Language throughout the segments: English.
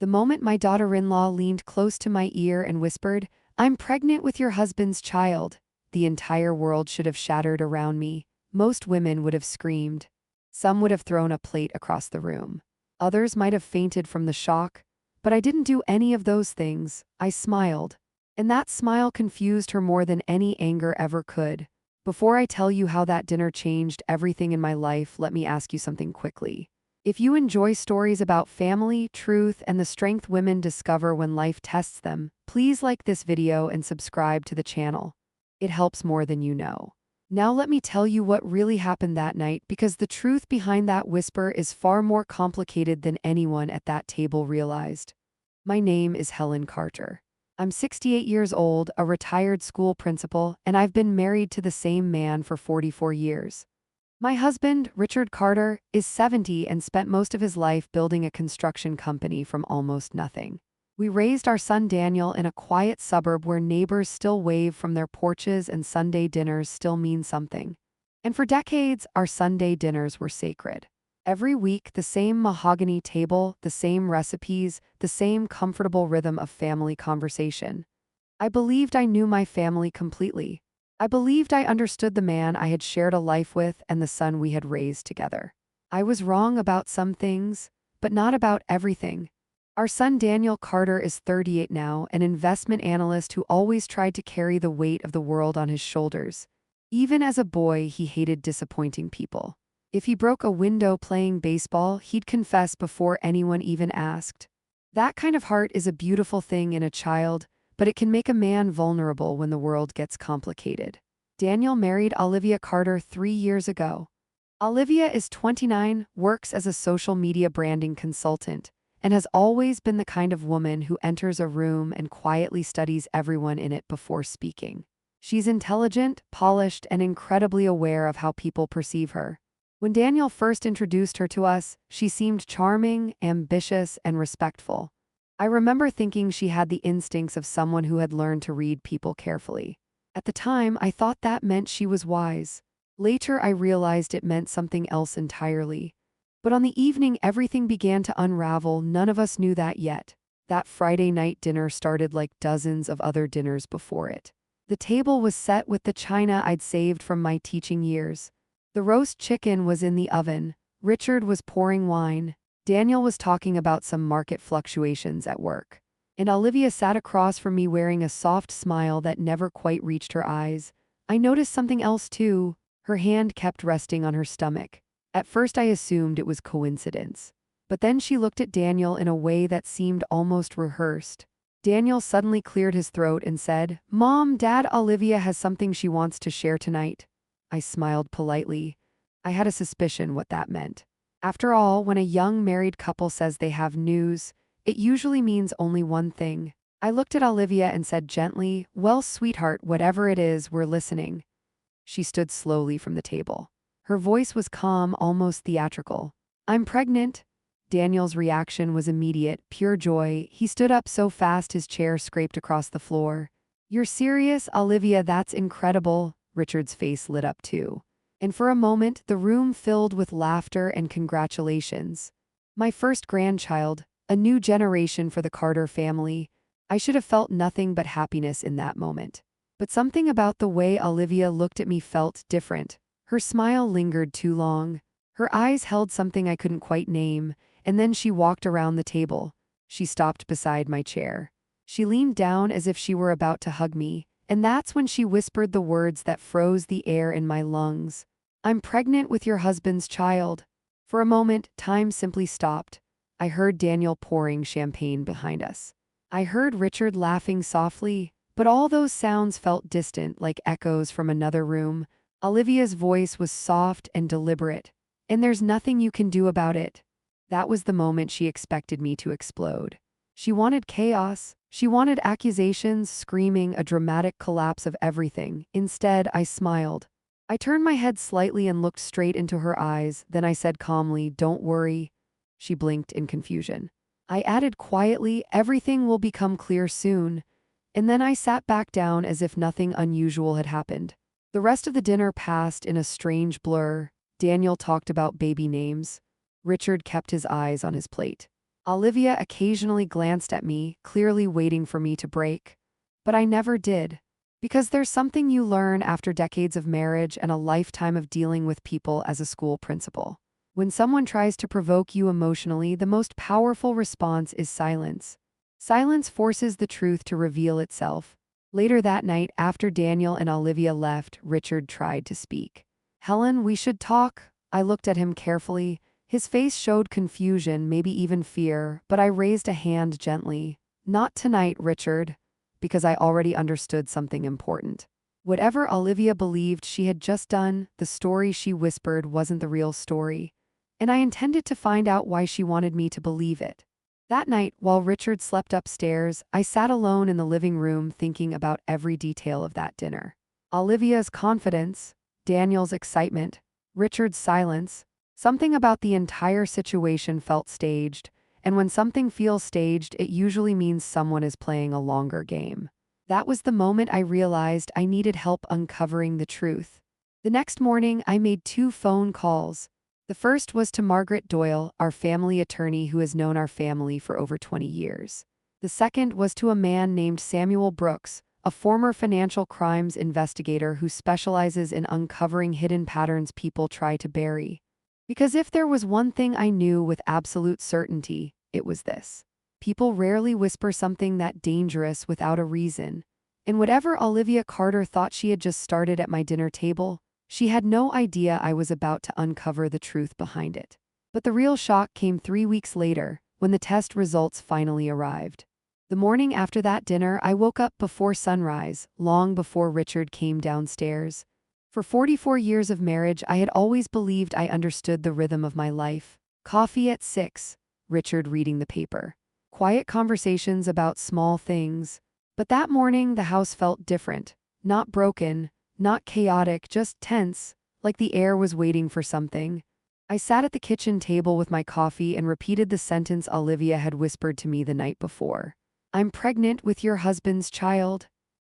The moment my daughter-in-law leaned close to my ear and whispered, "I'm pregnant with your husband's child," the entire world should have shattered around me. Most women would have screamed. Some would have thrown a plate across the room. Others might have fainted from the shock. But I didn't do any of those things. I smiled. And that smile confused her more than any anger ever could. Before I tell you how that dinner changed everything in my life, let me ask you something quickly. If you enjoy stories about family, truth, and the strength women discover when life tests them, please like this video and subscribe to the channel. It helps more than you know. Now let me tell you what really happened that night, because the truth behind that whisper is far more complicated than anyone at that table realized. My name is Helen Carter. I'm 68 years old, a retired school principal, and I've been married to the same man for 44 years. My husband, Richard Carter, is 70 and spent most of his life building a construction company from almost nothing. We raised our son Daniel in a quiet suburb where neighbors still wave from their porches and Sunday dinners still mean something. And for decades, our Sunday dinners were sacred. Every week, the same mahogany table, the same recipes, the same comfortable rhythm of family conversation. I believed I knew my family completely. I believed I understood the man I had shared a life with and the son we had raised together. I was wrong about some things, but not about everything. Our son Daniel Carter is 38 now, an investment analyst who always tried to carry the weight of the world on his shoulders. Even as a boy, he hated disappointing people. If he broke a window playing baseball, he'd confess before anyone even asked. That kind of heart is a beautiful thing in a child, but it can make a man vulnerable when the world gets complicated. Daniel married Olivia Carter 3 years ago. Olivia is 29, works as a social media branding consultant, and has always been the kind of woman who enters a room and quietly studies everyone in it before speaking. She's intelligent, polished, and incredibly aware of how people perceive her. When Daniel first introduced her to us, she seemed charming, ambitious, and respectful. I remember thinking she had the instincts of someone who had learned to read people carefully. At the time, I thought that meant she was wise. Later, I realized it meant something else entirely. But on the evening everything began to unravel, none of us knew that yet. That Friday night dinner started like dozens of other dinners before it. The table was set with the china I'd saved from my teaching years. The roast chicken was in the oven. Richard was pouring wine. Daniel was talking about some market fluctuations at work. And Olivia sat across from me wearing a soft smile that never quite reached her eyes. I noticed something else too. Her hand kept resting on her stomach. At first I assumed it was coincidence. But then she looked at Daniel in a way that seemed almost rehearsed. Daniel suddenly cleared his throat and said, "Mom, Dad, Olivia has something she wants to share tonight." I smiled politely. I had a suspicion what that meant. After all, when a young married couple says they have news, it usually means only one thing. I looked at Olivia and said gently, "Well, sweetheart, whatever it is, we're listening." She stood slowly from the table. Her voice was calm, almost theatrical. "I'm pregnant." Daniel's reaction was immediate, pure joy. He stood up so fast his chair scraped across the floor. "You're serious, Olivia? That's incredible." Richard's face lit up too. And for a moment, the room filled with laughter and congratulations. My first grandchild, a new generation for the Carter family. I should have felt nothing but happiness in that moment. But something about the way Olivia looked at me felt different. Her smile lingered too long. Her eyes held something I couldn't quite name, and then she walked around the table. She stopped beside my chair. She leaned down as if she were about to hug me, and that's when she whispered the words that froze the air in my lungs. "I'm pregnant with your husband's child." For a moment, time simply stopped. I heard Daniel pouring champagne behind us. I heard Richard laughing softly, but all those sounds felt distant, like echoes from another room. Olivia's voice was soft and deliberate. "And there's nothing you can do about it." That was the moment she expected me to explode. She wanted chaos. She wanted accusations, screaming, a dramatic collapse of everything. Instead, I smiled. I turned my head slightly and looked straight into her eyes. Then I said calmly, "Don't worry." She blinked in confusion. I added quietly, "Everything will become clear soon." And then I sat back down as if nothing unusual had happened. The rest of the dinner passed in a strange blur. Daniel talked about baby names. Richard kept his eyes on his plate. Olivia occasionally glanced at me, clearly waiting for me to break. But I never did. Because there's something you learn after decades of marriage and a lifetime of dealing with people as a school principal. When someone tries to provoke you emotionally, the most powerful response is silence. Silence forces the truth to reveal itself. Later that night, after Daniel and Olivia left, Richard tried to speak. "Helen, we should talk." I looked at him carefully. His face showed confusion, maybe even fear, but I raised a hand gently. "Not tonight, Richard," because I already understood something important. Whatever Olivia believed she had just done, the story she whispered wasn't the real story. And I intended to find out why she wanted me to believe it. That night, while Richard slept upstairs, I sat alone in the living room thinking about every detail of that dinner. Olivia's confidence, Daniel's excitement, Richard's silence. Something about the entire situation felt staged, and when something feels staged, it usually means someone is playing a longer game. That was the moment I realized I needed help uncovering the truth. The next morning, I made 2 phone calls. The first was to Margaret Doyle, our family attorney who has known our family for over 20 years. The second was to a man named Samuel Brooks, a former financial crimes investigator who specializes in uncovering hidden patterns people try to bury. Because if there was one thing I knew with absolute certainty, it was this. People rarely whisper something that dangerous without a reason. And whatever Olivia Carter thought she had just started at my dinner table, she had no idea I was about to uncover the truth behind it. But the real shock came 3 weeks later, when the test results finally arrived. The morning after that dinner, I woke up before sunrise, long before Richard came downstairs. For 44 years of marriage, I had always believed I understood the rhythm of my life. Coffee at 6, Richard reading the paper. Quiet conversations about small things. But that morning, the house felt different. Not broken, not chaotic, just tense, like the air was waiting for something. I sat at the kitchen table with my coffee and repeated the sentence Olivia had whispered to me the night before. "I'm pregnant with your husband's child."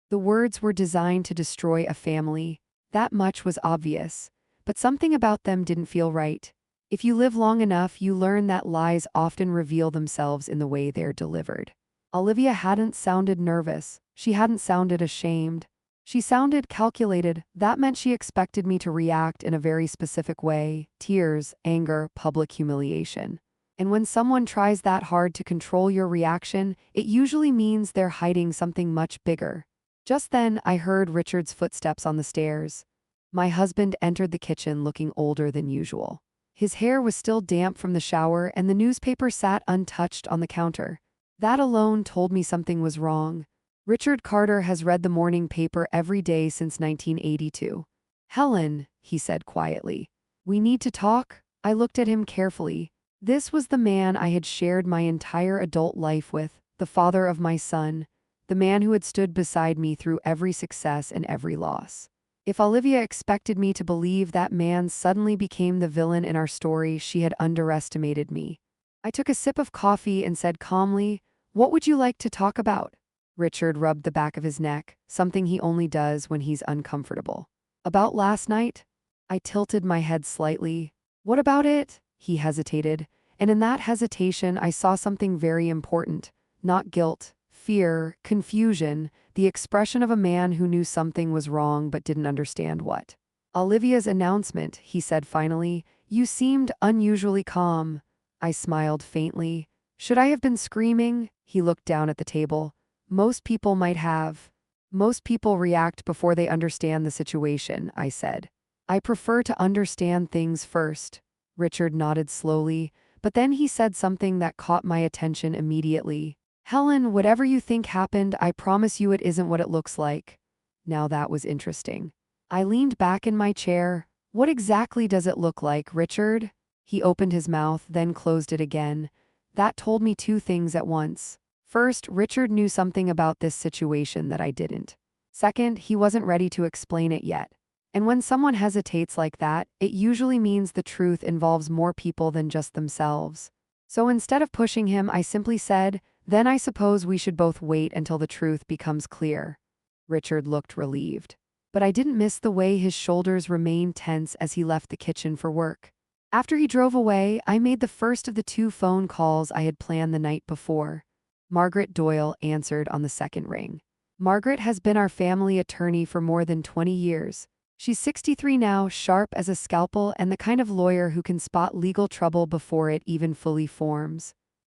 The words were designed to destroy a family. That much was obvious. But something about them didn't feel right. If you live long enough, you learn that lies often reveal themselves in the way they're delivered. Olivia hadn't sounded nervous. She hadn't sounded ashamed. She sounded calculated. That meant she expected me to react in a very specific way: tears, anger, public humiliation. And when someone tries that hard to control your reaction, it usually means they're hiding something much bigger. Just then, I heard Richard's footsteps on the stairs. My husband entered the kitchen looking older than usual. His hair was still damp from the shower, and the newspaper sat untouched on the counter. That alone told me something was wrong. Richard Carter has read the morning paper every day since 1982. "Helen," he said quietly, "we need to talk." I looked at him carefully. This was the man I had shared my entire adult life with, the father of my son, the man who had stood beside me through every success and every loss. If Olivia expected me to believe that man suddenly became the villain in our story, she had underestimated me. I took a sip of coffee and said calmly, "What would you like to talk about?" Richard rubbed the back of his neck, something he only does when he's uncomfortable. "About last night?" I tilted my head slightly. "What about it?" He hesitated, and in that hesitation I saw something very important. Not guilt, fear, confusion, the expression of a man who knew something was wrong but didn't understand what. "Olivia's announcement," he said finally. "You seemed unusually calm." I smiled faintly. "Should I have been screaming?" He looked down at the table. "Most people might have." "Most people react before they understand the situation," I said. "I prefer to understand things first." Richard nodded slowly, but then he said something that caught my attention immediately. "Helen, whatever you think happened, I promise you it isn't what it looks like." Now that was interesting. I leaned back in my chair. "What exactly does it look like, Richard?" He opened his mouth, then closed it again. That told me 2 things at once. First, Richard knew something about this situation that I didn't. Second, he wasn't ready to explain it yet. And when someone hesitates like that, it usually means the truth involves more people than just themselves. So instead of pushing him, I simply said, "Then I suppose we should both wait until the truth becomes clear." Richard looked relieved. But I didn't miss the way his shoulders remained tense as he left the kitchen for work. After he drove away, I made the first of the 2 phone calls I had planned the night before. Margaret Doyle answered on the second ring. Margaret has been our family attorney for more than 20 years. She's 63 now, sharp as a scalpel and the kind of lawyer who can spot legal trouble before it even fully forms.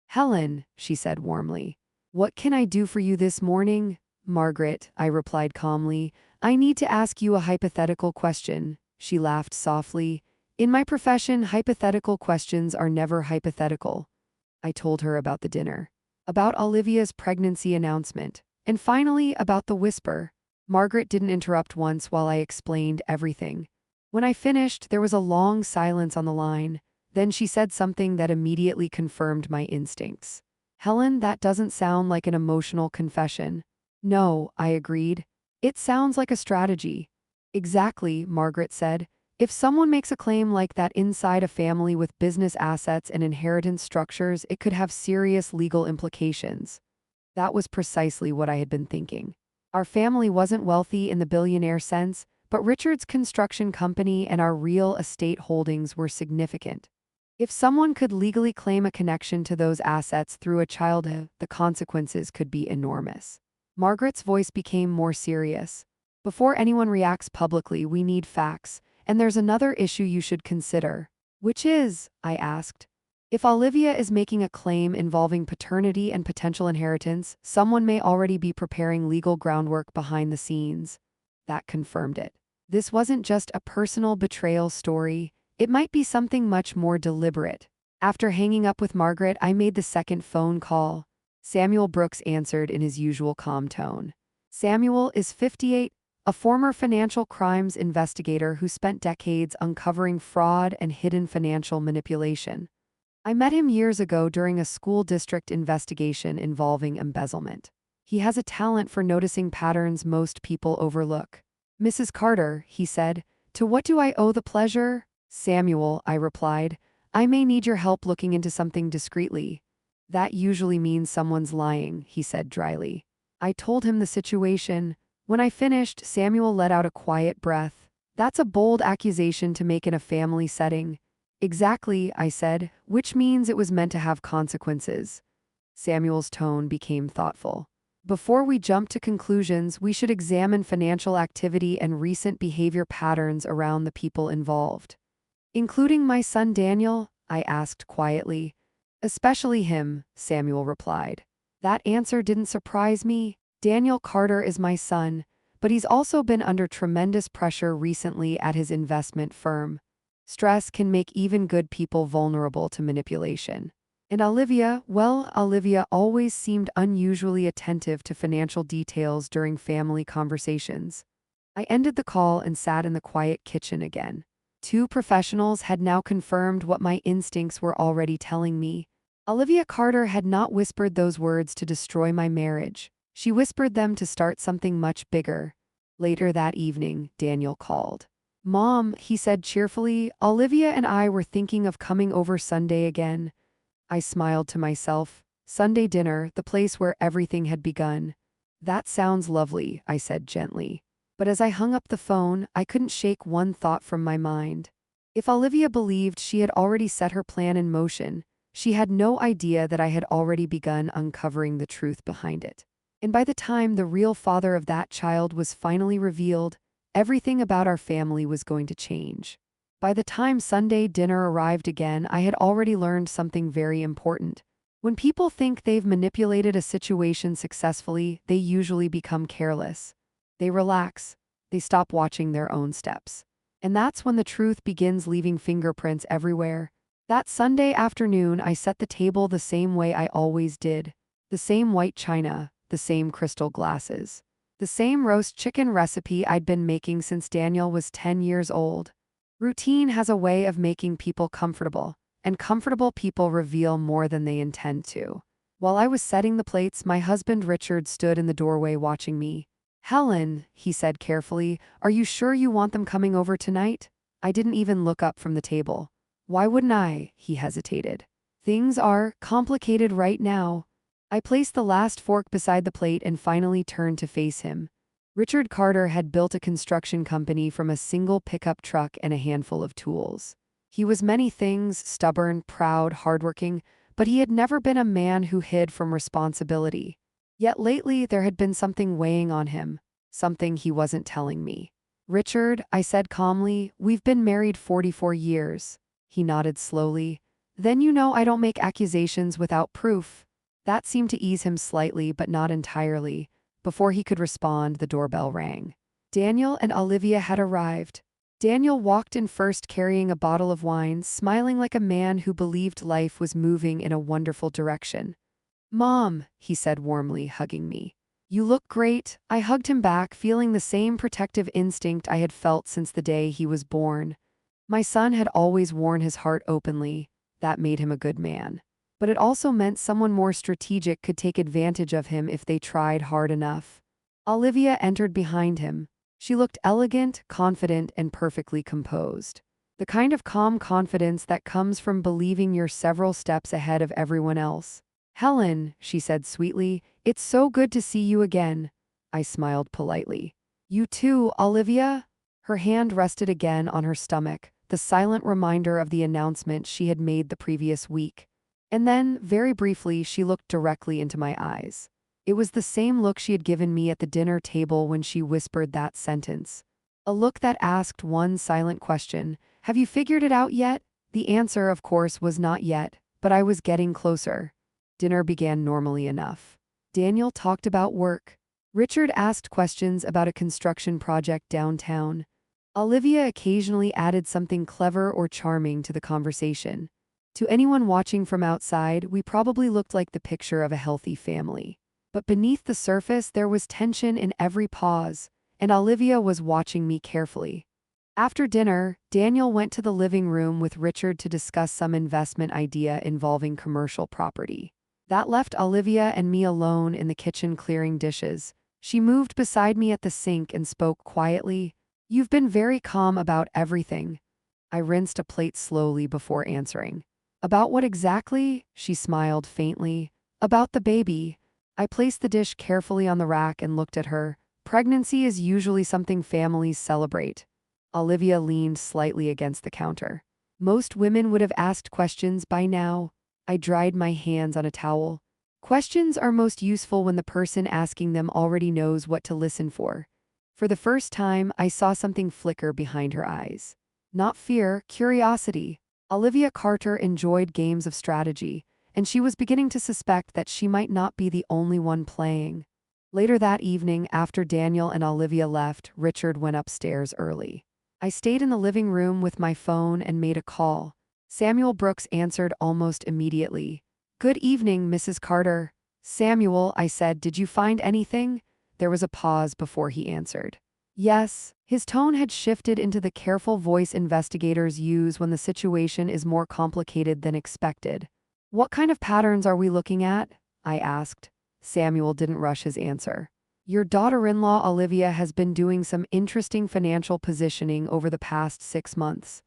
Helen, she said warmly. What can I do for you this morning? Margaret, I replied calmly. I need to ask you a hypothetical question. She laughed softly. In my profession, hypothetical questions are never hypothetical. I told her about the dinner, about Olivia's pregnancy announcement, and finally about the whisper. Margaret didn't interrupt once while I explained everything. When I finished, there was a long silence on the line. Then she said something that immediately confirmed my instincts. Helen, that doesn't sound like an emotional confession. No, I agreed. It sounds like a strategy. Exactly, Margaret said. If someone makes a claim like that inside a family with business assets and inheritance structures, it could have serious legal implications. That was precisely what I had been thinking. Our family wasn't wealthy in the billionaire sense, but Richard's construction company and our real estate holdings were significant. If someone could legally claim a connection to those assets through a child, the consequences could be enormous. Margaret's voice became more serious. Before anyone reacts publicly, we need facts. And there's another issue you should consider. Which is, I asked. If Olivia is making a claim involving paternity and potential inheritance, someone may already be preparing legal groundwork behind the scenes. That confirmed it. This wasn't just a personal betrayal story. It might be something much more deliberate. After hanging up with Margaret, I made the second phone call. Samuel Brooks answered in his usual calm tone. Samuel is 58. A former financial crimes investigator who spent decades uncovering fraud and hidden financial manipulation. I met him years ago during a school district investigation involving embezzlement. He has a talent for noticing patterns most people overlook. Mrs. Carter, he said, to what do I owe the pleasure? Samuel, I replied, I may need your help looking into something discreetly. That usually means someone's lying, he said dryly. I told him the situation. When I finished, Samuel let out a quiet breath. That's a bold accusation to make in a family setting. Exactly, I said, which means it was meant to have consequences. Samuel's tone became thoughtful. Before we jump to conclusions, we should examine financial activity and recent behavior patterns around the people involved. Including my son Daniel? I asked quietly. Especially him, Samuel replied. That answer didn't surprise me. Daniel Carter is my son, but he's also been under tremendous pressure recently at his investment firm. Stress can make even good people vulnerable to manipulation. And Olivia, well, Olivia always seemed unusually attentive to financial details during family conversations. I ended the call and sat in the quiet kitchen again. 2 professionals had now confirmed what my instincts were already telling me. Olivia Carter had not whispered those words to destroy my marriage. She whispered them to start something much bigger. Later that evening, Daniel called. Mom, he said cheerfully, Olivia and I were thinking of coming over Sunday again. I smiled to myself. Sunday dinner, the place where everything had begun. That sounds lovely, I said gently. But as I hung up the phone, I couldn't shake one thought from my mind. If Olivia believed she had already set her plan in motion, she had no idea that I had already begun uncovering the truth behind it. And by the time the real father of that child was finally revealed, everything about our family was going to change. By the time Sunday dinner arrived again, I had already learned something very important. When people think they've manipulated a situation successfully, they usually become careless. They relax. They stop watching their own steps. And that's when the truth begins leaving fingerprints everywhere. That Sunday afternoon, I set the table the same way I always did. The same white china, the same crystal glasses. The same roast chicken recipe I'd been making since Daniel was 10 years old. Routine has a way of making people comfortable, and comfortable people reveal more than they intend to. While I was setting the plates, my husband Richard stood in the doorway watching me. Helen, he said carefully, are you sure you want them coming over tonight? I didn't even look up from the table. Why wouldn't I? He hesitated. Things are complicated right now. I placed the last fork beside the plate and finally turned to face him. Richard Carter had built a construction company from a single pickup truck and a handful of tools. He was many things, stubborn, proud, hardworking, but he had never been a man who hid from responsibility. Yet lately there had been something weighing on him, something he wasn't telling me. Richard, I said calmly, we've been married 44 years. He nodded slowly. Then you know I don't make accusations without proof. That seemed to ease him slightly, but not entirely. Before he could respond, the doorbell rang. Daniel and Olivia had arrived. Daniel walked in first carrying a bottle of wine, smiling like a man who believed life was moving in a wonderful direction. Mom, he said warmly, hugging me. You look great. I hugged him back, feeling the same protective instinct I had felt since the day he was born. My son had always worn his heart openly. That made him a good man. But it also meant someone more strategic could take advantage of him if they tried hard enough. Olivia entered behind him. She looked elegant, confident, and perfectly composed. The kind of calm confidence that comes from believing you're several steps ahead of everyone else. Helen, she said sweetly, it's so good to see you again. I smiled politely. You too, Olivia? Her hand rested again on her stomach, the silent reminder of the announcement she had made the previous week. And then, very briefly, she looked directly into my eyes. It was the same look she had given me at the dinner table when she whispered that sentence. A look that asked one silent question, have you figured it out yet? The answer, of course, was not yet, but I was getting closer. Dinner began normally enough. Daniel talked about work. Richard asked questions about a construction project downtown. Olivia occasionally added something clever or charming to the conversation. To anyone watching from outside, we probably looked like the picture of a healthy family. But beneath the surface, there was tension in every pause, and Olivia was watching me carefully. After dinner, Daniel went to the living room with Richard to discuss some investment idea involving commercial property. That left Olivia and me alone in the kitchen clearing dishes. She moved beside me at the sink and spoke quietly. You've been very calm about everything. I rinsed a plate slowly before answering. About what exactly? She smiled faintly. About the baby. I placed the dish carefully on the rack and looked at her. Pregnancy is usually something families celebrate. Olivia leaned slightly against the counter. Most women would have asked questions by now. I dried my hands on a towel. Questions are most useful when the person asking them already knows what to listen for. For the first time, I saw something flicker behind her eyes. Not fear, curiosity. Olivia Carter enjoyed games of strategy, and she was beginning to suspect that she might not be the only one playing. Later that evening, after Daniel and Olivia left, Richard went upstairs early. I stayed in the living room with my phone and made a call. Samuel Brooks answered almost immediately. Good evening, Mrs. Carter. Samuel, I said, did you find anything? There was a pause before he answered. Yes. His tone had shifted into the careful voice investigators use when the situation is more complicated than expected. What kind of patterns are we looking at? I asked. Samuel didn't rush his answer. Your daughter-in-law Olivia has been doing some interesting financial positioning over the past 6 months.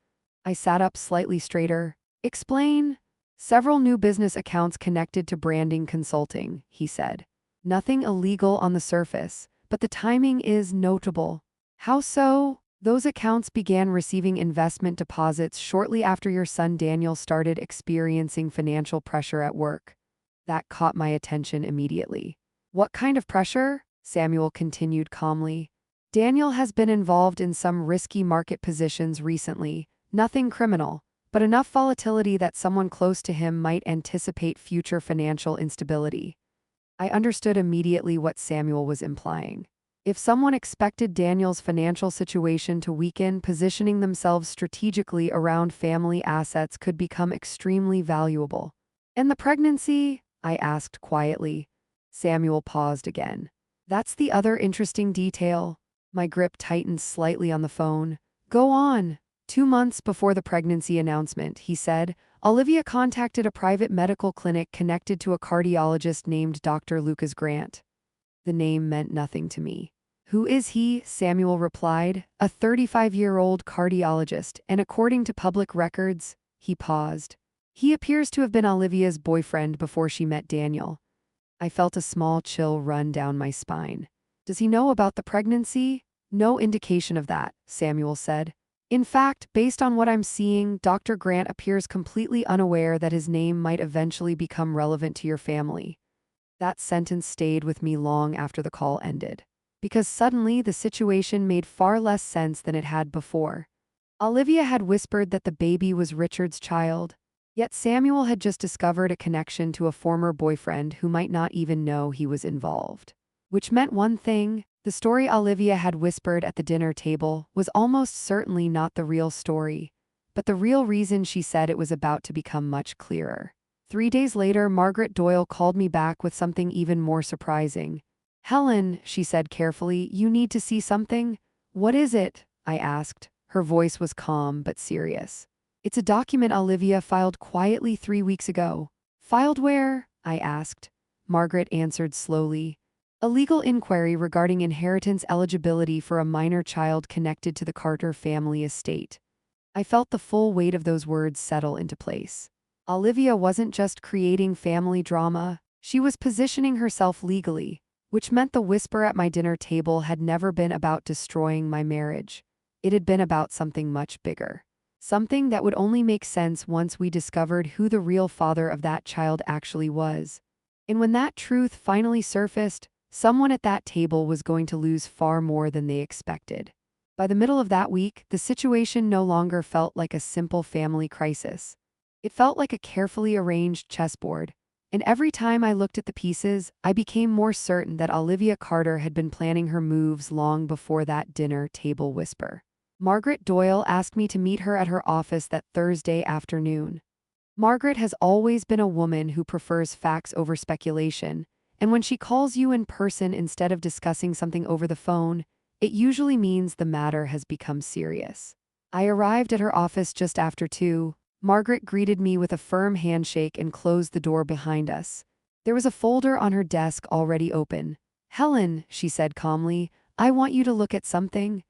I sat up slightly straighter. Explain. Several new business accounts connected to branding consulting, he said. Nothing illegal on the surface, but the timing is notable. How so? Those accounts began receiving investment deposits shortly after your son Daniel started experiencing financial pressure at work. That caught my attention immediately. What kind of pressure? Samuel continued calmly. Daniel has been involved in some risky market positions recently, nothing criminal, but enough volatility that someone close to him might anticipate future financial instability. I understood immediately what Samuel was implying. If someone expected Daniel's financial situation to weaken, positioning themselves strategically around family assets could become extremely valuable. And the pregnancy? I asked quietly. Samuel paused again. That's the other interesting detail. My grip tightened slightly on the phone. Go on. 2 months before the pregnancy announcement, he said, Olivia contacted a private medical clinic connected to a cardiologist named Dr. Lucas Grant. The name meant nothing to me. Who is he? Samuel replied. A 35-year-old cardiologist, and according to public records, he paused. He appears to have been Olivia's boyfriend before she met Daniel. I felt a small chill run down my spine. Does he know about the pregnancy? No indication of that, Samuel said. In fact, based on what I'm seeing, Dr. Grant appears completely unaware that his name might eventually become relevant to your family. That sentence stayed with me long after the call ended, because suddenly the situation made far less sense than it had before. Olivia had whispered that the baby was Richard's child, yet Samuel had just discovered a connection to a former boyfriend who might not even know he was involved. Which meant one thing: the story Olivia had whispered at the dinner table was almost certainly not the real story, but the real reason she said it was about to become much clearer. 3 days later, Margaret Doyle called me back with something even more surprising. "Helen," she said carefully, "you need to see something." "What is it?" I asked. Her voice was calm but serious. "It's a document Olivia filed quietly 3 weeks ago." "Filed where?" I asked. Margaret answered slowly. "A legal inquiry regarding inheritance eligibility for a minor child connected to the Carter family estate." I felt the full weight of those words settle into place. Olivia wasn't just creating family drama, she was positioning herself legally, which meant the whisper at my dinner table had never been about destroying my marriage. It had been about something much bigger. Something that would only make sense once we discovered who the real father of that child actually was. And when that truth finally surfaced, someone at that table was going to lose far more than they expected. By the middle of that week, the situation no longer felt like a simple family crisis. It felt like a carefully arranged chessboard, and every time I looked at the pieces, I became more certain that Olivia Carter had been planning her moves long before that dinner table whisper. Margaret Doyle asked me to meet her at her office that Thursday afternoon. Margaret has always been a woman who prefers facts over speculation, and when she calls you in person instead of discussing something over the phone, it usually means the matter has become serious. I arrived at her office just after 2. Margaret greeted me with a firm handshake and closed the door behind us. There was a folder on her desk already open. "Helen," she said calmly, "I want you to look at something."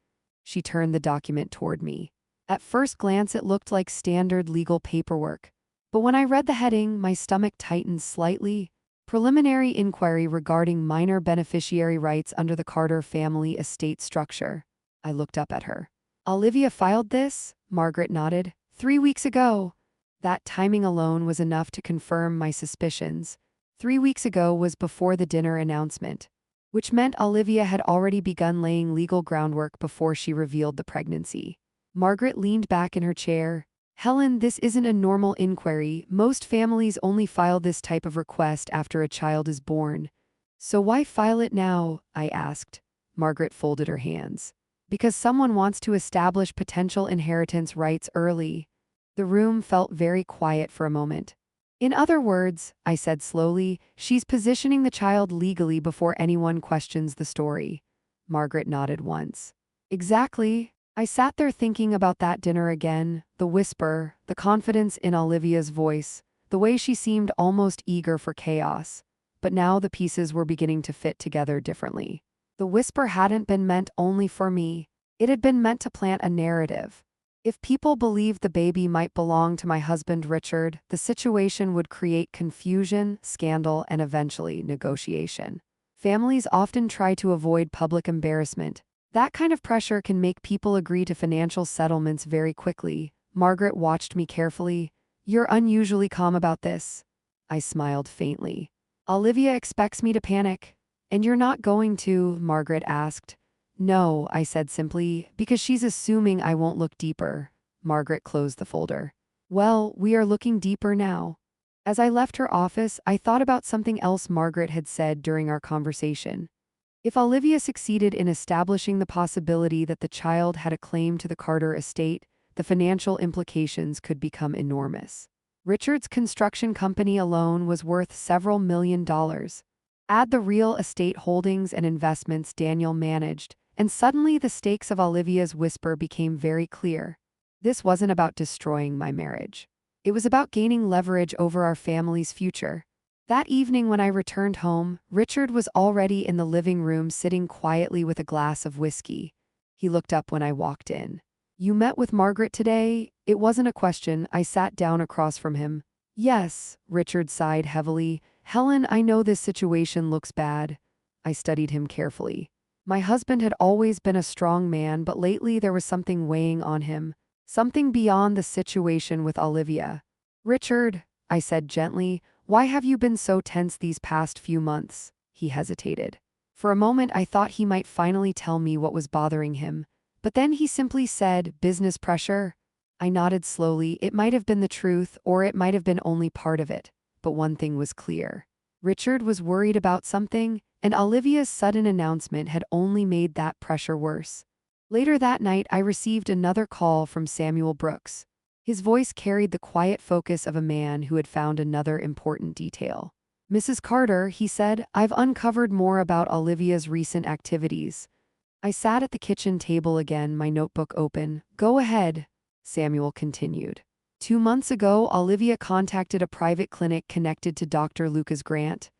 She turned the document toward me. At first glance it looked like standard legal paperwork, but when I read the heading, my stomach tightened slightly. "Preliminary inquiry regarding minor beneficiary rights under the Carter family estate structure." I looked up at her. "Olivia filed this?" Margaret nodded. 3 weeks ago." That timing alone was enough to confirm my suspicions. 3 weeks ago was before the dinner announcement, which meant Olivia had already begun laying legal groundwork before she revealed the pregnancy. Margaret leaned back in her chair. "Helen, this isn't a normal inquiry. Most families only file this type of request after a child is born." "So why file it now?" I asked. Margaret folded her hands. "Because someone wants to establish potential inheritance rights early." The room felt very quiet for a moment. "In other words," I said slowly, "she's positioning the child legally before anyone questions the story." Margaret nodded once. "Exactly." I sat there thinking about that dinner again, the whisper, the confidence in Olivia's voice, the way she seemed almost eager for chaos. But now the pieces were beginning to fit together differently. The whisper hadn't been meant only for me. It had been meant to plant a narrative. If people believed the baby might belong to my husband Richard, the situation would create confusion, scandal, and eventually negotiation. Families often try to avoid public embarrassment. That kind of pressure can make people agree to financial settlements very quickly. Margaret watched me carefully. "You're unusually calm about this." I smiled faintly. "Olivia expects me to panic." "And you're not going to?" Margaret asked. "No," I said simply, "because she's assuming I won't look deeper." Margaret closed the folder. "Well, we are looking deeper now." As I left her office, I thought about something else Margaret had said during our conversation. If Olivia succeeded in establishing the possibility that the child had a claim to the Carter estate, the financial implications could become enormous. Richard's construction company alone was worth several $1 million. Add the real estate holdings and investments Daniel managed, and suddenly the stakes of Olivia's whisper became very clear. This wasn't about destroying my marriage. It was about gaining leverage over our family's future. That evening when I returned home, Richard was already in the living room sitting quietly with a glass of whiskey. He looked up when I walked in. "You met with Margaret today?" It wasn't a question. I sat down across from him. "Yes," Richard sighed heavily. "Helen, I know this situation looks bad." I studied him carefully. My husband had always been a strong man, but lately there was something weighing on him, something beyond the situation with Olivia. Richard, I said gently, why have you been so tense these past few months? He hesitated. For a moment I thought he might finally tell me what was bothering him, but then he simply said, business pressure. I nodded slowly. It might have been the truth, or it might have been only part of it, but one thing was clear. Richard was worried about something, and Olivia's sudden announcement had only made that pressure worse. Later that night, I received another call from Samuel Brooks. His voice carried the quiet focus of a man who had found another important detail. Mrs. Carter, he said, I've uncovered more about Olivia's recent activities. I sat at the kitchen table again, my notebook open. Go ahead, Samuel continued. 2 months ago, Olivia contacted a private clinic connected to Dr. Lucas Grant,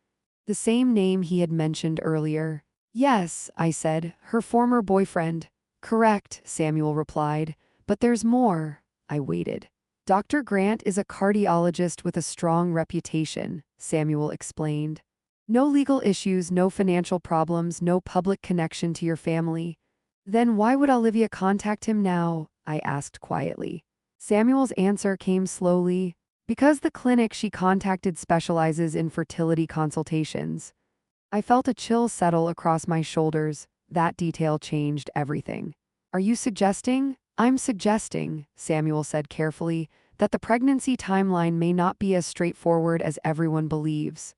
the same name he had mentioned earlier. Yes, I said, her former boyfriend. Correct, Samuel replied, but there's more. I waited. Dr. Grant is a cardiologist with a strong reputation, Samuel explained. No legal issues, no financial problems, no public connection to your family. Then why would Olivia contact him now? I asked quietly. Samuel's answer came slowly. Because the clinic she contacted specializes in fertility consultations. I felt a chill settle across my shoulders. That detail changed everything. Are you suggesting? I'm suggesting, Samuel said carefully, that the pregnancy timeline may not be as straightforward as everyone believes.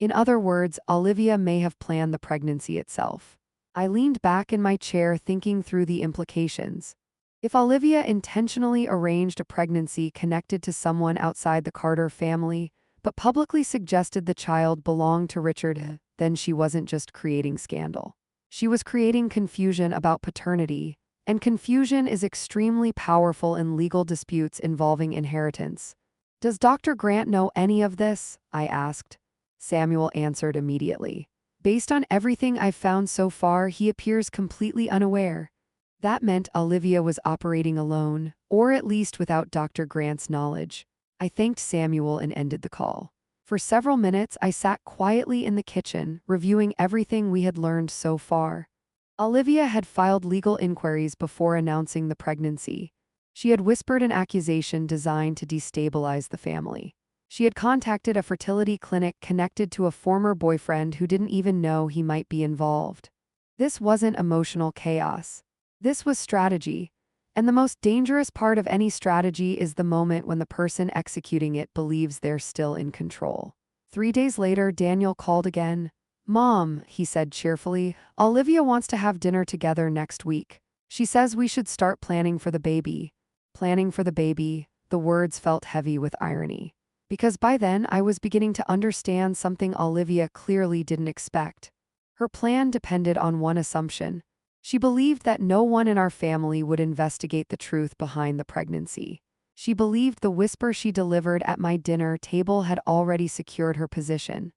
In other words, Olivia may have planned the pregnancy itself. I leaned back in my chair thinking through the implications. If Olivia intentionally arranged a pregnancy connected to someone outside the Carter family, but publicly suggested the child belonged to Richard, then she wasn't just creating scandal. She was creating confusion about paternity, and confusion is extremely powerful in legal disputes involving inheritance. Does Dr. Grant know any of this? I asked. Samuel answered immediately. Based on everything I've found so far, he appears completely unaware. That meant Olivia was operating alone, or at least without Dr. Grant's knowledge. I thanked Samuel and ended the call. For several minutes, I sat quietly in the kitchen, reviewing everything we had learned so far. Olivia had filed legal inquiries before announcing the pregnancy. She had whispered an accusation designed to destabilize the family. She had contacted a fertility clinic connected to a former boyfriend who didn't even know he might be involved. This wasn't emotional chaos. This was strategy. And the most dangerous part of any strategy is the moment when the person executing it believes they're still in control. 3 days later, Daniel called again. Mom, he said cheerfully, Olivia wants to have dinner together next week. She says we should start planning for the baby. Planning for the baby, the words felt heavy with irony. Because by then I was beginning to understand something Olivia clearly didn't expect. Her plan depended on one assumption. She believed that no one in our family would investigate the truth behind the pregnancy. She believed the whisper she delivered at my dinner table had already secured her position.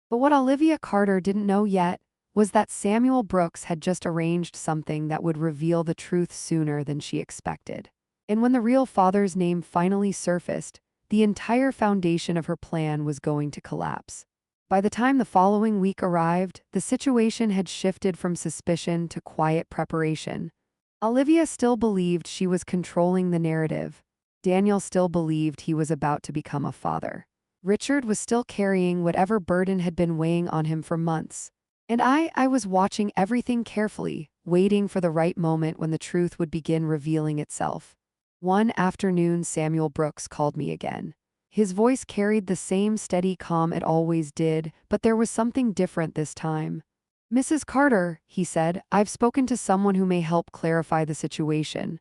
But what Olivia Carter didn't know yet was that Samuel Brooks had just arranged something that would reveal the truth sooner than she expected. And when the real father's name finally surfaced, the entire foundation of her plan was going to collapse. By the time the following week arrived, the situation had shifted from suspicion to quiet preparation. Olivia still believed she was controlling the narrative. Daniel still believed he was about to become a father. Richard was still carrying whatever burden had been weighing on him for months. And I was watching everything carefully, waiting for the right moment when the truth would begin revealing itself. One afternoon, Samuel Brooks called me again. His voice carried the same steady calm it always did, but there was something different this time. Mrs. Carter, he said, I've spoken to someone who may help clarify the situation.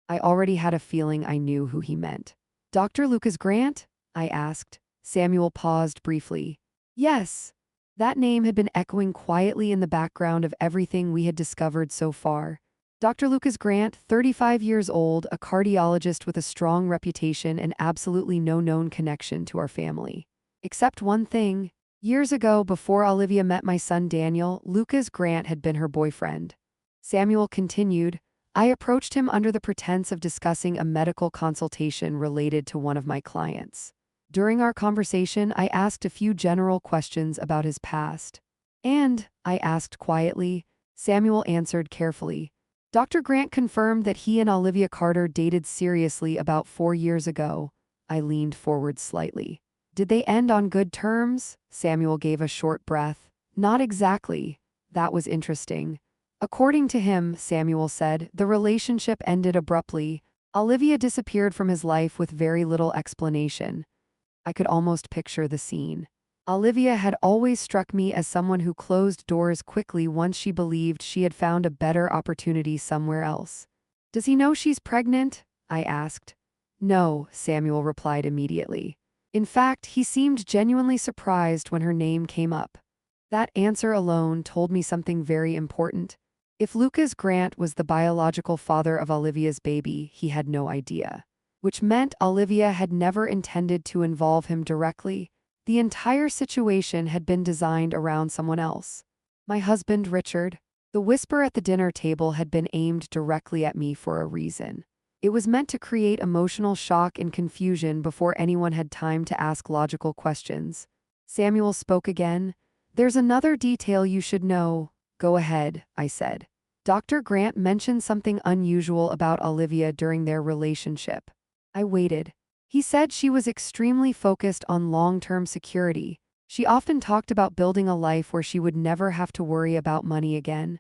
I already had a feeling I knew who he meant. Dr. Lucas Grant? I asked. Samuel paused briefly. Yes. That name had been echoing quietly in the background of everything we had discovered so far. Dr. Lucas Grant, 35 years old, a cardiologist with a strong reputation and absolutely no known connection to our family. Except one thing. Years ago, before Olivia met my son Daniel, Lucas Grant had been her boyfriend. Samuel continued, I approached him under the pretense of discussing a medical consultation related to one of my clients. During our conversation, I asked a few general questions about his past. And, I asked quietly, Samuel answered carefully. Dr. Grant confirmed that he and Olivia Carter dated seriously about 4 years ago. I leaned forward slightly. Did they end on good terms? Samuel gave a short breath. Not exactly. That was interesting. According to him, Samuel said, the relationship ended abruptly. Olivia disappeared from his life with very little explanation. I could almost picture the scene. Olivia had always struck me as someone who closed doors quickly once she believed she had found a better opportunity somewhere else. Does he know she's pregnant? I asked. No, Samuel replied immediately. In fact, he seemed genuinely surprised when her name came up. That answer alone told me something very important. If Lucas Grant was the biological father of Olivia's baby, he had no idea. Which meant Olivia had never intended to involve him directly. The entire situation had been designed around someone else. My husband, Richard. The whisper at the dinner table had been aimed directly at me for a reason. It was meant to create emotional shock and confusion before anyone had time to ask logical questions. Samuel spoke again. There's another detail you should know. Go ahead, I said. Dr. Grant mentioned something unusual about Olivia during their relationship. I waited. He said she was extremely focused on long-term security. She often talked about building a life where she would never have to worry about money again.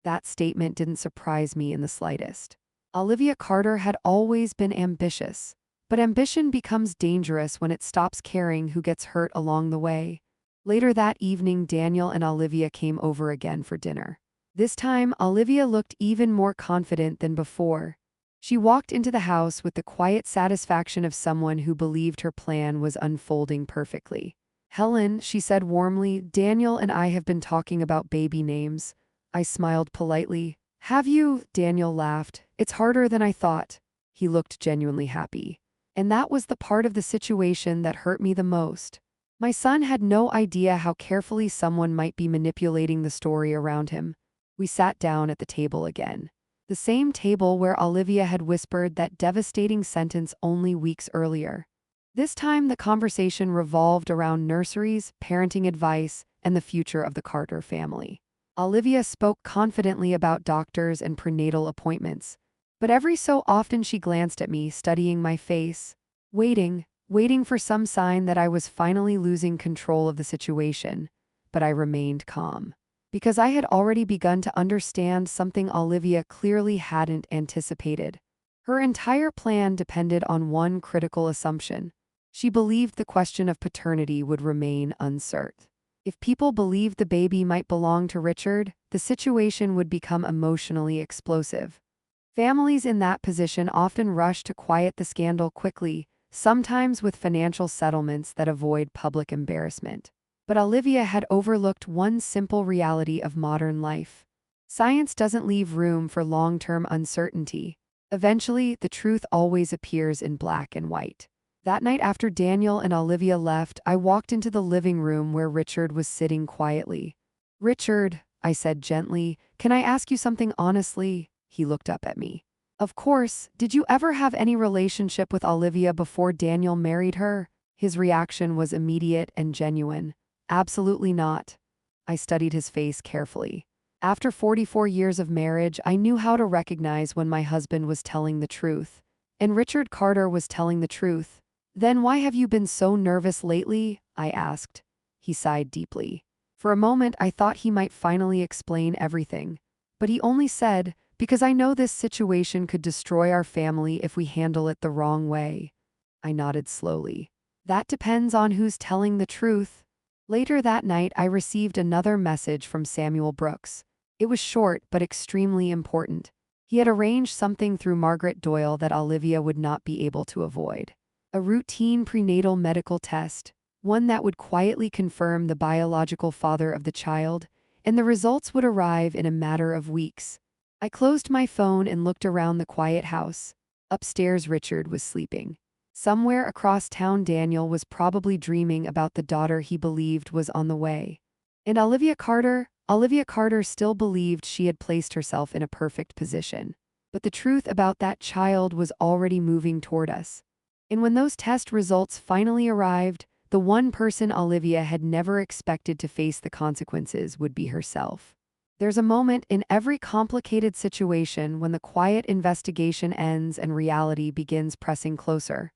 That statement didn't surprise me in the slightest. Olivia Carter had always been ambitious, but ambition becomes dangerous when it stops caring who gets hurt along the way. Later that evening, Daniel and Olivia came over again for dinner. This time, Olivia looked even more confident than before. She walked into the house with the quiet satisfaction of someone who believed her plan was unfolding perfectly. Helen, she said warmly, Daniel and I have been talking about baby names. I smiled politely. Have you? Daniel laughed. It's harder than I thought. He looked genuinely happy. And that was the part of the situation that hurt me the most. My son had no idea how carefully someone might be manipulating the story around him. We sat down at the table again. The same table where Olivia had whispered that devastating sentence only weeks earlier. This time the conversation revolved around nurseries, parenting advice, and the future of the Carter family. Olivia spoke confidently about doctors and prenatal appointments, but every so often she glanced at me, studying my face, waiting for some sign that I was finally losing control of the situation. But I remained calm, because I had already begun to understand something Olivia clearly hadn't anticipated. Her entire plan depended on one critical assumption. She believed the question of paternity would remain uncertain. If people believed the baby might belong to Richard, the situation would become emotionally explosive. Families in that position often rush to quiet the scandal quickly, sometimes with financial settlements that avoid public embarrassment. But Olivia had overlooked one simple reality of modern life. Science doesn't leave room for long-term uncertainty. Eventually, the truth always appears in black and white. That night after Daniel and Olivia left, I walked into the living room where Richard was sitting quietly. Richard, I said gently, can I ask you something honestly? He looked up at me. Of course, did you ever have any relationship with Olivia before Daniel married her? His reaction was immediate and genuine. Absolutely not. I studied his face carefully. After 44 years of marriage, I knew how to recognize when my husband was telling the truth. And Richard Carter was telling the truth. Then why have you been so nervous lately? I asked. He sighed deeply. For a moment, I thought he might finally explain everything. But he only said, because I know this situation could destroy our family if we handle it the wrong way. I nodded slowly. That depends on who's telling the truth. Later that night, I received another message from Samuel Brooks. It was short but extremely important. He had arranged something through Margaret Doyle that Olivia would not be able to avoid. A routine prenatal medical test, one that would quietly confirm the biological father of the child, and the results would arrive in a matter of weeks. I closed my phone and looked around the quiet house. Upstairs, Richard was sleeping. Somewhere across town, Daniel was probably dreaming about the daughter he believed was on the way. And Olivia Carter still believed she had placed herself in a perfect position. But the truth about that child was already moving toward us. And when those test results finally arrived, the one person Olivia had never expected to face the consequences would be herself. There's a moment in every complicated situation when the quiet investigation ends and reality begins pressing closer.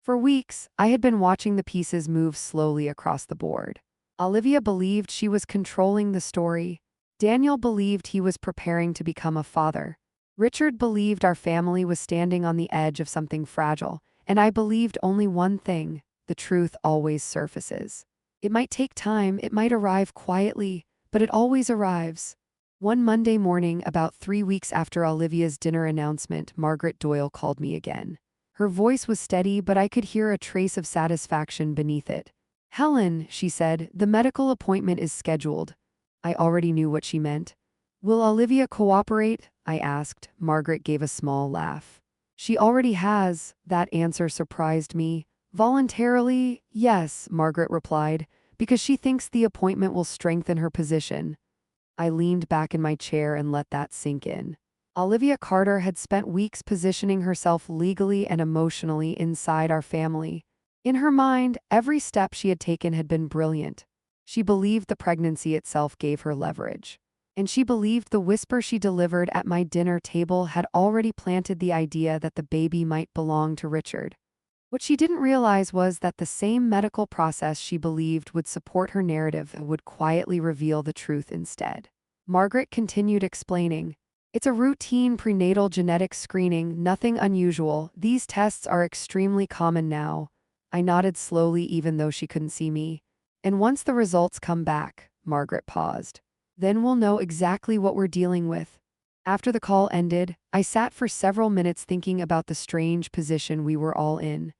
For weeks, I had been watching the pieces move slowly across the board. Olivia believed she was controlling the story. Daniel believed he was preparing to become a father. Richard believed our family was standing on the edge of something fragile, and I believed only one thing: the truth always surfaces. It might take time, it might arrive quietly, but it always arrives. One Monday morning, about 3 weeks after Olivia's dinner announcement, Margaret Doyle called me again. Her voice was steady, but I could hear a trace of satisfaction beneath it. "Helen," she said, "the medical appointment is scheduled." I already knew what she meant. "Will Olivia cooperate?" I asked. Margaret gave a small laugh. "She already has." That answer surprised me. "Voluntarily, yes," Margaret replied, "because she thinks the appointment will strengthen her position." I leaned back in my chair and let that sink in. Olivia Carter had spent weeks positioning herself legally and emotionally inside our family. In her mind, every step she had taken had been brilliant. She believed the pregnancy itself gave her leverage. And she believed the whisper she delivered at my dinner table had already planted the idea that the baby might belong to Richard. What she didn't realize was that the same medical process she believed would support her narrative would quietly reveal the truth instead. Margaret continued explaining, "It's a routine prenatal genetic screening, nothing unusual. These tests are extremely common now." I nodded slowly even though she couldn't see me. "And once the results come back," Margaret paused, "then we'll know exactly what we're dealing with." After the call ended, I sat for several minutes thinking about the strange position we were all in.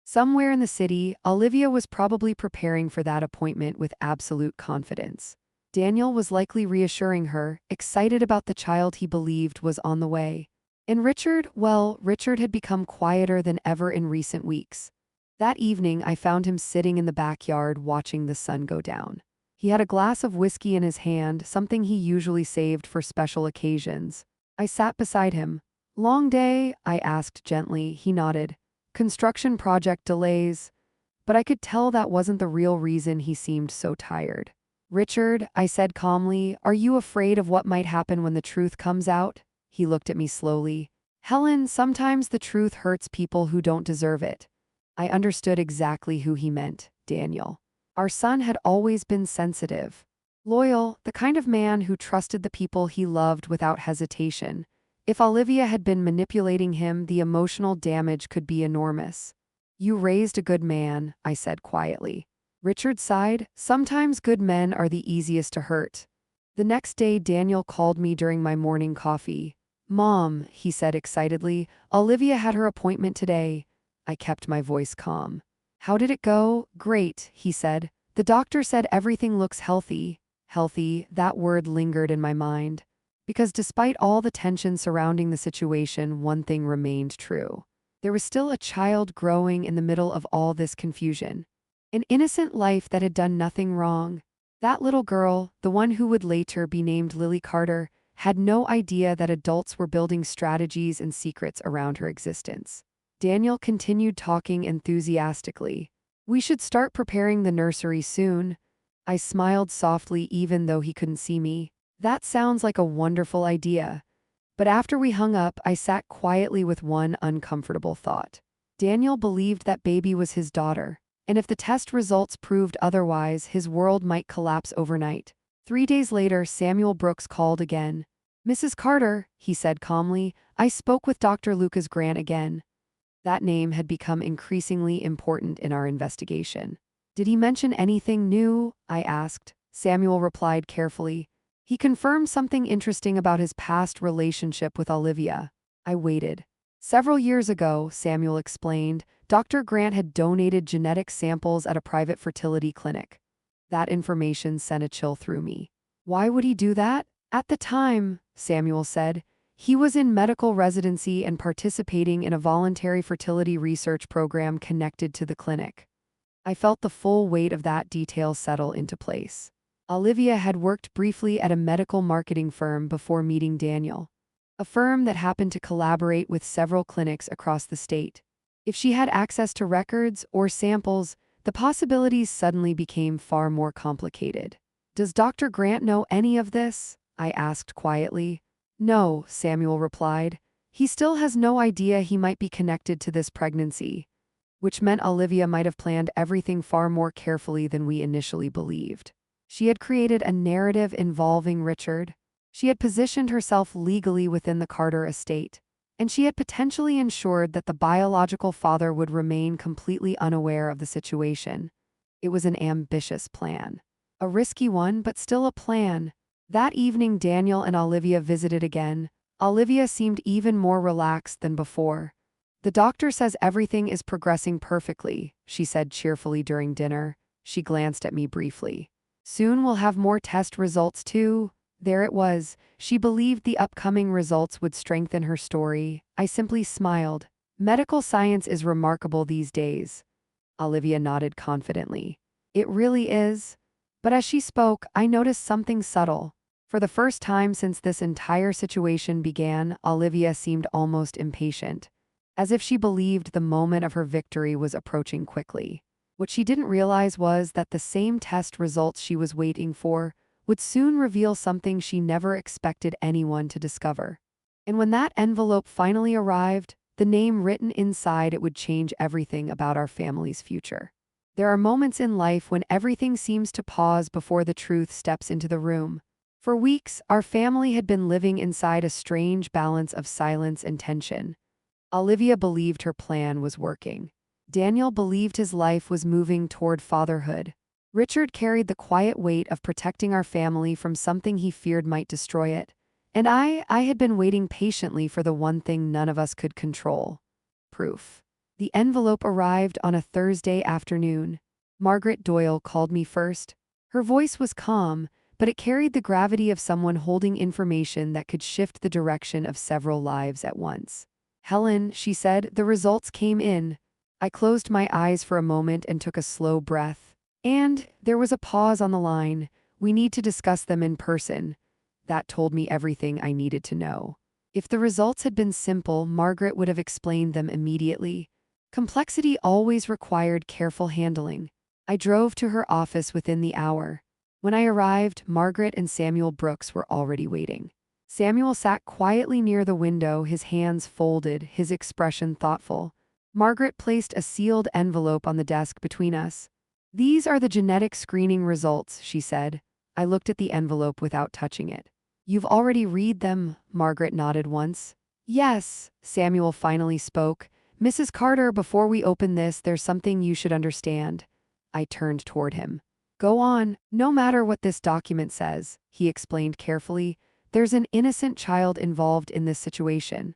Somewhere in the city, Olivia was probably preparing for that appointment with absolute confidence. Daniel was likely reassuring her, excited about the child he believed was on the way. And Richard, well, Richard had become quieter than ever in recent weeks. That evening, I found him sitting in the backyard watching the sun go down. He had a glass of whiskey in his hand, something he usually saved for special occasions. I sat beside him. "Long day?" I asked gently. He nodded. "Construction project delays." But I could tell that wasn't the real reason he seemed so tired. "Richard," I said calmly, "are you afraid of what might happen when the truth comes out?" He looked at me slowly. "Helen, sometimes the truth hurts people who don't deserve it." I understood exactly who he meant: Daniel. Our son had always been sensitive, loyal, the kind of man who trusted the people he loved without hesitation. If Olivia had been manipulating him, the emotional damage could be enormous. "You raised a good man," I said quietly. Richard sighed. "Sometimes good men are the easiest to hurt." The next day, Daniel called me during my morning coffee. "Mom," he said excitedly, "Olivia had her appointment today." I kept my voice calm. "How did it go?" "Great," he said. "The doctor said everything looks healthy." Healthy, that word lingered in my mind. Because despite all the tension surrounding the situation, one thing remained true. There was still a child growing in the middle of all this confusion. An innocent life that had done nothing wrong. That little girl, the one who would later be named Lily Carter, had no idea that adults were building strategies and secrets around her existence. Daniel continued talking enthusiastically. "We should start preparing the nursery soon." I smiled softly even though he couldn't see me. "That sounds like a wonderful idea." But after we hung up, I sat quietly with one uncomfortable thought. Daniel believed that baby was his daughter, and if the test results proved otherwise, his world might collapse overnight. 3 days later, Samuel Brooks called again. "Mrs. Carter," he said calmly, "I spoke with Dr. Lucas Grant again." That name had become increasingly important in our investigation. "Did he mention anything new?" I asked. Samuel replied carefully. "He confirmed something interesting about his past relationship with Olivia." I waited. "Several years ago," Samuel explained, "Dr. Grant had donated genetic samples at a private fertility clinic." That information sent a chill through me. "Why would he do that?" "At the time," Samuel said, "he was in medical residency and participating in a voluntary fertility research program connected to the clinic." I felt the full weight of that detail settle into place. Olivia had worked briefly at a medical marketing firm before meeting Daniel, a firm that happened to collaborate with several clinics across the state. If she had access to records or samples, the possibilities suddenly became far more complicated. "Does Dr. Grant know any of this?" I asked quietly. No, Samuel replied. He still has no idea he might be connected to this pregnancy, which meant Olivia might have planned everything far more carefully than we initially believed. She had created a narrative involving Richard. She had positioned herself legally within the Carter estate, and she had potentially ensured that the biological father would remain completely unaware of the situation. It was an ambitious plan. A risky one, but still a plan. That evening, Daniel and Olivia visited again. Olivia seemed even more relaxed than before. The doctor says everything is progressing perfectly, she said cheerfully during dinner. She glanced at me briefly. Soon we'll have more test results too. There it was. She believed the upcoming results would strengthen her story. I simply smiled. Medical science is remarkable these days. Olivia nodded confidently. It really is. But as she spoke, I noticed something subtle. For the first time since this entire situation began, Olivia seemed almost impatient, as if she believed the moment of her victory was approaching quickly. What she didn't realize was that the same test results she was waiting for would soon reveal something she never expected anyone to discover. And when that envelope finally arrived, the name written inside it would change everything about our family's future. There are moments in life when everything seems to pause before the truth steps into the room. For weeks, our family had been living inside a strange balance of silence and tension. Olivia believed her plan was working. Daniel believed his life was moving toward fatherhood. Richard carried the quiet weight of protecting our family from something he feared might destroy it. And I had been waiting patiently for the one thing none of us could control. Proof. The envelope arrived on a Thursday afternoon. Margaret Doyle called me first. Her voice was calm, but it carried the gravity of someone holding information that could shift the direction of several lives at once. Helen, she said, the results came in. I closed my eyes for a moment and took a slow breath. And there was a pause on the line. We need to discuss them in person. That told me everything I needed to know. If the results had been simple, Margaret would have explained them immediately. Complexity always required careful handling. I drove to her office within the hour. When I arrived, Margaret and Samuel Brooks were already waiting. Samuel sat quietly near the window, his hands folded, his expression thoughtful. Margaret placed a sealed envelope on the desk between us. These are the genetic screening results, she said. I looked at the envelope without touching it. You've already read them, Margaret nodded once. Yes, Samuel finally spoke. Mrs. Carter, before we open this, there's something you should understand. I turned toward him. Go on. No matter what this document says, he explained carefully, there's an innocent child involved in this situation.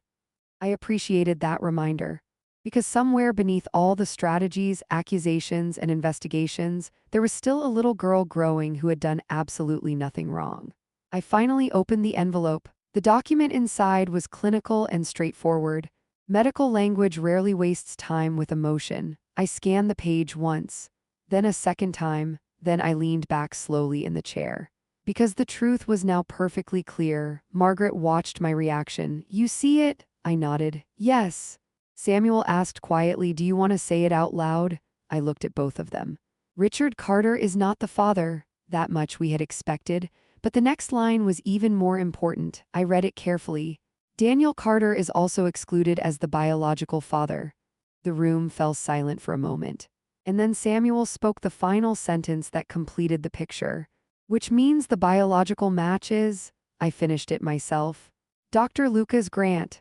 I appreciated that reminder. Because somewhere beneath all the strategies, accusations, and investigations, there was still a little girl growing who had done absolutely nothing wrong. I finally opened the envelope. The document inside was clinical and straightforward. Medical language rarely wastes time with emotion. I scanned the page once, then a second time, then I leaned back slowly in the chair. Because the truth was now perfectly clear, Margaret watched my reaction. You see it? I nodded. Yes. Samuel asked quietly, do you want to say it out loud? I looked at both of them. Richard Carter is not the father. That much we had expected. But the next line was even more important. I read it carefully. Daniel Carter is also excluded as the biological father. The room fell silent for a moment. And then Samuel spoke the final sentence that completed the picture. Which means the biological match is, I finished it myself, Dr. Lucas Grant,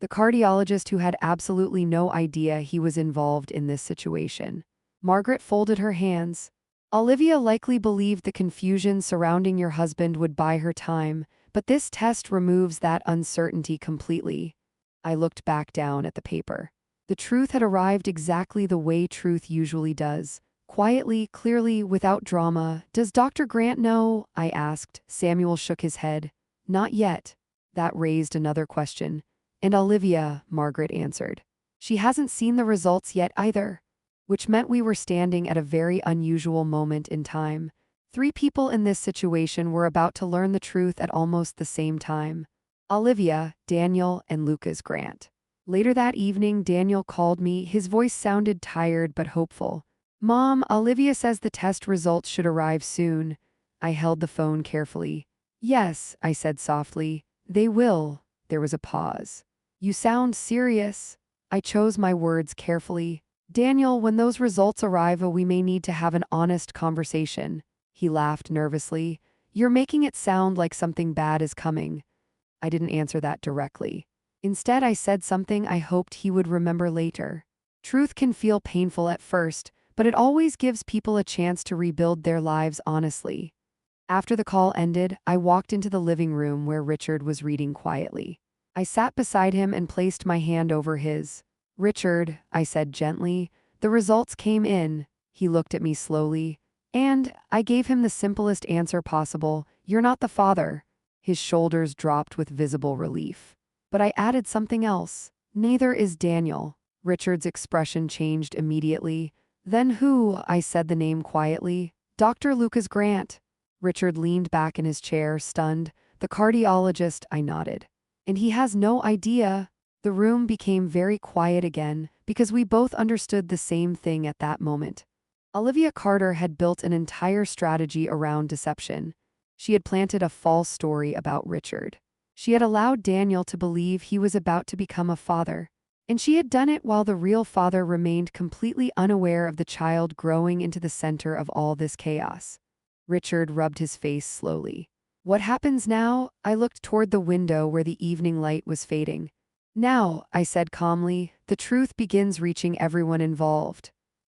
the cardiologist who had absolutely no idea he was involved in this situation. Margaret folded her hands. Olivia likely believed the confusion surrounding your husband would buy her time, but this test removes that uncertainty completely. I looked back down at the paper. The truth had arrived exactly the way truth usually does. Quietly, clearly, without drama. Does Dr. Grant know? I asked. Samuel shook his head. Not yet. That raised another question. And Olivia, Margaret answered. She hasn't seen the results yet either. Which meant we were standing at a very unusual moment in time. 3 people in this situation were about to learn the truth at almost the same time. Olivia, Daniel, and Lucas Grant. Later that evening, Daniel called me. His voice sounded tired but hopeful. Mom, Olivia says the test results should arrive soon. I held the phone carefully. Yes, I said softly. They will. There was a pause. You sound serious. I chose my words carefully. Daniel, when those results arrive, we may need to have an honest conversation. He laughed nervously. You're making it sound like something bad is coming. I didn't answer that directly. Instead, I said something I hoped he would remember later. Truth can feel painful at first, but it always gives people a chance to rebuild their lives honestly. After the call ended, I walked into the living room where Richard was reading quietly. I sat beside him and placed my hand over his. Richard, I said gently, the results came in. He looked at me slowly. And I gave him the simplest answer possible. You're not the father. His shoulders dropped with visible relief. But I added something else. Neither is Daniel. Richard's expression changed immediately. Then who? I said the name quietly. Dr. Lucas Grant. Richard leaned back in his chair, stunned. The cardiologist, I nodded. And he has no idea. The room became very quiet again, because we both understood the same thing at that moment. Olivia Carter had built an entire strategy around deception. She had planted a false story about Richard. She had allowed Daniel to believe he was about to become a father. And she had done it while the real father remained completely unaware of the child growing into the center of all this chaos. Richard rubbed his face slowly. What happens now? I looked toward the window where the evening light was fading. Now, I said calmly, the truth begins reaching everyone involved.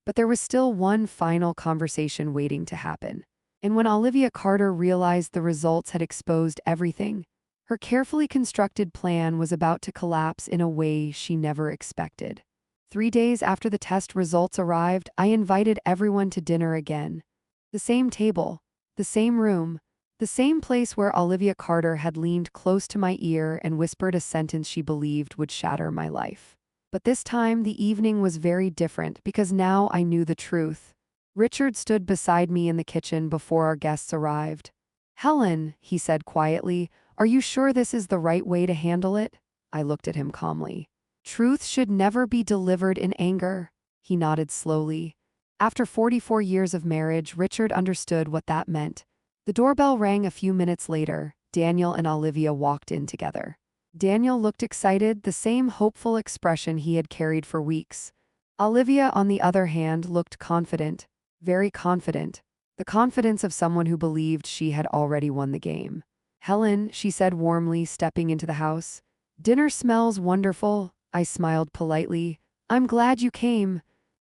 But there was still one final conversation waiting to happen. And when Olivia Carter realized the results had exposed everything, her carefully constructed plan was about to collapse in a way she never expected. 3 days after the test results arrived, I invited everyone to dinner again. The same table, the same room, the same place where Olivia Carter had leaned close to my ear and whispered a sentence she believed would shatter my life. But this time the evening was very different because now I knew the truth. Richard stood beside me in the kitchen before our guests arrived. Helen, he said quietly, are you sure this is the right way to handle it? I looked at him calmly. Truth should never be delivered in anger. He nodded slowly. After 44 years of marriage, Richard understood what that meant. The doorbell rang a few minutes later. Daniel and Olivia walked in together. Daniel looked excited, the same hopeful expression he had carried for weeks. Olivia, on the other hand, looked confident, very confident, the confidence of someone who believed she had already won the game. Helen, she said warmly, stepping into the house. Dinner smells wonderful. I smiled politely. I'm glad you came.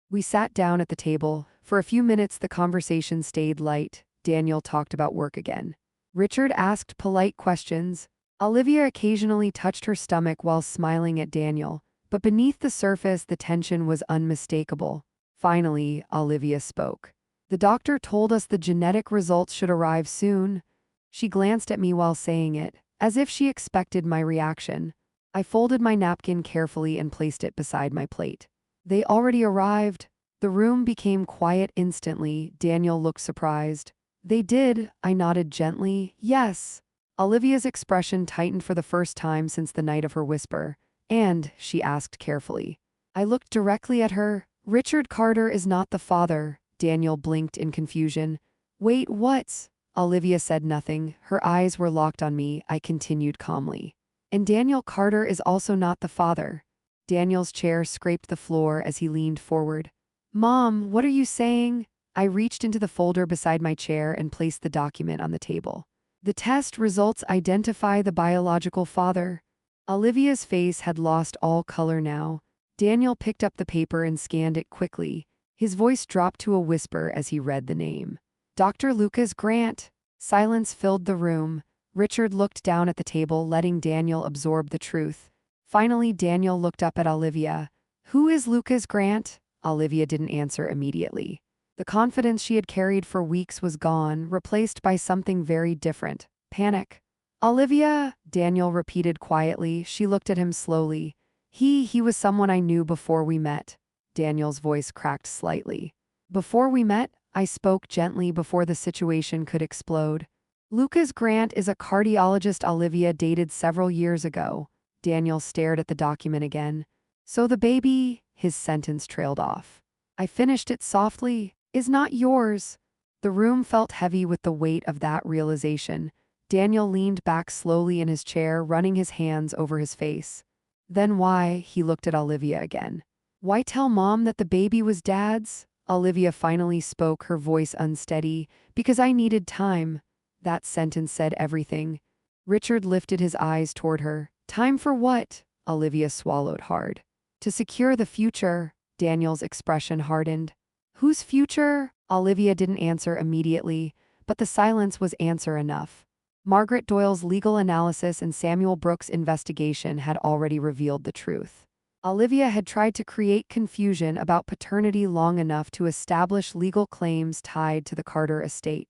We sat down at the table. For a few minutes the conversation stayed light. Daniel talked about work again. Richard asked polite questions. Olivia occasionally touched her stomach while smiling at Daniel, but beneath the surface the tension was unmistakable. Finally, Olivia spoke. The doctor told us the genetic results should arrive soon. She glanced at me while saying it, as if she expected my reaction. I folded my napkin carefully and placed it beside my plate. They already arrived. The room became quiet instantly. Daniel looked surprised. They did, I nodded gently. Yes. Olivia's expression tightened for the first time since the night of her whisper. And, she asked carefully. I looked directly at her. Richard Carter is not the father. Daniel blinked in confusion. Wait, what? Olivia said nothing. Her eyes were locked on me. I continued calmly. And Daniel Carter is also not the father. Daniel's chair scraped the floor as he leaned forward. Mom, what are you saying? I reached into the folder beside my chair and placed the document on the table. The test results identify the biological father. Olivia's face had lost all color now. Daniel picked up the paper and scanned it quickly. His voice dropped to a whisper as he read the name. Dr. Lucas Grant. Silence filled the room. Richard looked down at the table, letting Daniel absorb the truth. Finally, Daniel looked up at Olivia. Who is Lucas Grant? Olivia didn't answer immediately. The confidence she had carried for weeks was gone, replaced by something very different. Panic. Olivia, Daniel repeated quietly. She looked at him slowly. He was someone I knew before we met. Daniel's voice cracked slightly. Before we met, I spoke gently before the situation could explode. Lucas Grant is a cardiologist Olivia dated several years ago. Daniel stared at the document again. So the baby, his sentence trailed off. I finished it softly, is not yours. The room felt heavy with the weight of that realization. Daniel leaned back slowly in his chair, running his hands over his face. Then why? He looked at Olivia again. Why tell Mom that the baby was Dad's? Olivia finally spoke, her voice unsteady. Because I needed time. That sentence said everything. Richard lifted his eyes toward her. Time for what? Olivia swallowed hard. To secure the future. Daniel's expression hardened. Whose future? Olivia didn't answer immediately, but the silence was answer enough. Margaret Doyle's legal analysis and Samuel Brooks' investigation had already revealed the truth. Olivia had tried to create confusion about paternity long enough to establish legal claims tied to the Carter estate.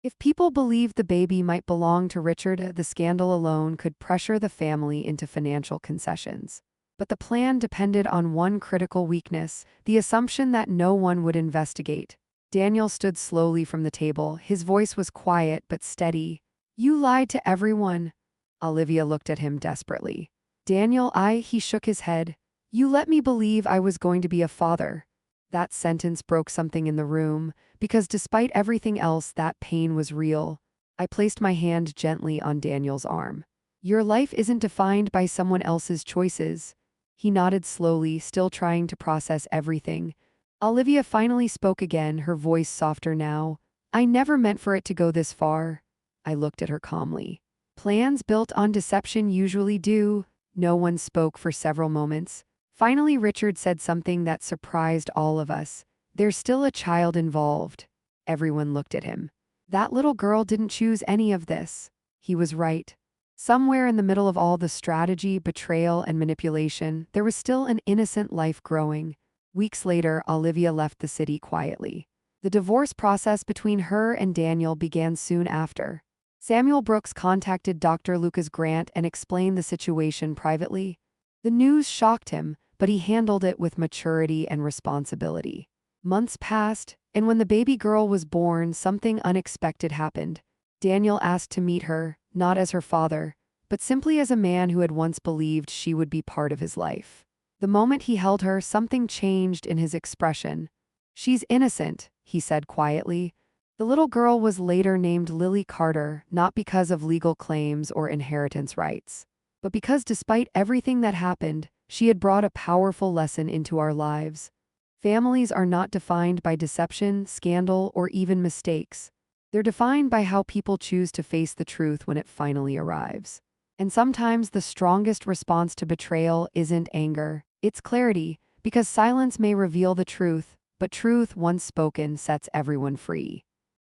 If people believed the baby might belong to Richard, the scandal alone could pressure the family into financial concessions. But the plan depended on one critical weakness, the assumption that no one would investigate. Daniel stood slowly from the table. His voice was quiet but steady. You lied to everyone. Olivia looked at him desperately. Daniel, he shook his head. You let me believe I was going to be a father. That sentence broke something in the room, because despite everything else, that pain was real. I placed my hand gently on Daniel's arm. Your life isn't defined by someone else's choices. He nodded slowly, still trying to process everything. Olivia finally spoke again, her voice softer now. I never meant for it to go this far. I looked at her calmly. Plans built on deception usually do. No one spoke for several moments. Finally, Richard said something that surprised all of us. There's still a child involved. Everyone looked at him. That little girl didn't choose any of this. He was right. Somewhere in the middle of all the strategy, betrayal, and manipulation, there was still an innocent life growing. Weeks later, Olivia left the city quietly. The divorce process between her and Daniel began soon after. Samuel Brooks contacted Dr. Lucas Grant and explained the situation privately. The news shocked him, but he handled it with maturity and responsibility. Months passed, and when the baby girl was born, something unexpected happened. Daniel asked to meet her, not as her father, but simply as a man who had once believed she would be part of his life. The moment he held her, something changed in his expression. She's innocent, he said quietly. The little girl was later named Lily Carter, not because of legal claims or inheritance rights, but because despite everything that happened, she had brought a powerful lesson into our lives. Families are not defined by deception, scandal, or even mistakes. They're defined by how people choose to face the truth when it finally arrives. And sometimes the strongest response to betrayal isn't anger, it's clarity, because silence may reveal the truth, but truth once spoken sets everyone free.